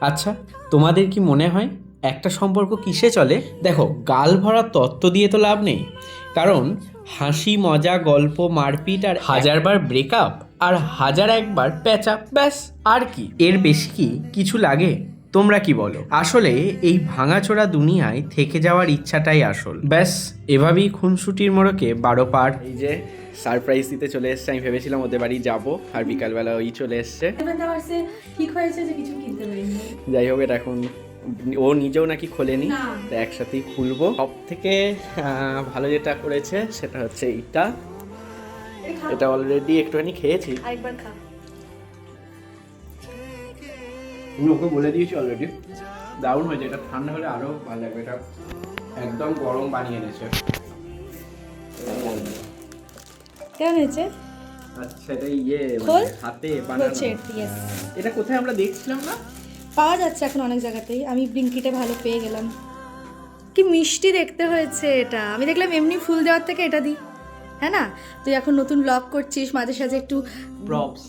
আচ্ছা, তোমাদের কি মনে হয় একটা সম্পর্ক কিসে চলে? দেখো, গাল ভরা তত্ত্ব দিয়ে তো লাভ নেই। কারণ হাসি, মজা, গল্প, মারপিট আর হাজারবার ব্রেকআপ আর হাজার একবার প্যাচ আপ, ব্যাস। আর কি এর বেশি কি কিছু লাগে? তোমরা কি বলো? আসলে এই ভাঙাচোরা দুনিয়ায় থেকে যাওয়ার ইচ্ছাটাই আসল। ব্যাস, এভাবেই খুনসুটির মোড়কে 12 পার। এই যে সারপ্রাইজ দিতে চলে এসছে। আমি ভেবেছিলাম ওদের বাড়ি যাবো, আর বিকালবেলা ওই চলে এসছে। ঠিক হয়েছে যে কিছু কিনতে পারিনি। যাই হোক, এটা এখন ও নিজেও নাকি খোলেনি, তো একসাথেই খুলবো। সব থেকে ভালো যেটা করেছে সেটা হচ্ছে এইটা। এটা অলরেডি একটুখানি খেয়েছি। আরেকবার খা। আমি ওকে বলে দিয়েছি অলরেডি, দারুণ হয়েছে। এটা ঠান্ডা হলে আরো ভালো লাগবে। এটা একদম গরম বানিয়ে এনেছে। কেমন হয়েছে? আচ্ছা, এটা ইয়ে খোল। হাতে বানানো। এটা কোথায় আমরা দেখছিলাম না? পাওয়া যাচ্ছে এখন অনেক জায়গাতেই। আমি ব্লিঙ্কিটে ভালো পেয়ে গেলাম। কি মিষ্টি দেখতে হয়েছে এটা। আমি দেখলাম এমনি ফুল দেওয়ার থেকে এটা দিই, হ্যাঁ না? তুই এখন নতুন ব্লগ করছিস, মাঝে সাঝে একটু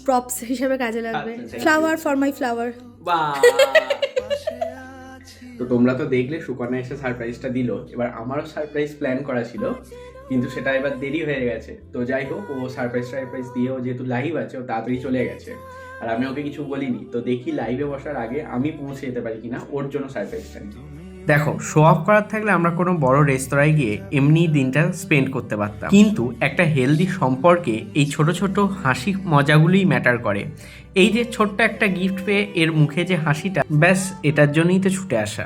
প্রপস হিসেবে কাজে লাগবে। Flower for my flower. তো তোমরা তো দেখলে সুকন্যা এসে সারপ্রাইজটা দিল। এবার আমারও সারপ্রাইজ প্ল্যান করা ছিল, কিন্তু সেটা এবার দেরি হয়ে গেছে। তো যাই হোক, ও সারপ্রাইজ দিয়েও যেহেতু লাইভ আছে, ও তাড়াতাড়ি চলে গেছে। আর আমি ওকে কিছু বলিনি। তো দেখি লাইভে বসার আগে আমি পৌঁছে যেতে পারি কিনা ওর জন্য সারপ্রাইজটা নিতে। দেখো, শো অফ করার থাকলে আমরা কোনো বড় রেস্তোরাঁয় গিয়ে এমনি দিনটা স্পেন্ড করতে পারতাম, কিন্তু একটা হেলদি সম্পর্কে এই ছোট ছোট হাসি মজাগুলোই ম্যাটার করে। এই যে ছোট্ট একটা গিফট পেয়ে এর মুখে যে হাসিটা, ব্যাস এটার জন্যই তো ছুটে আসা।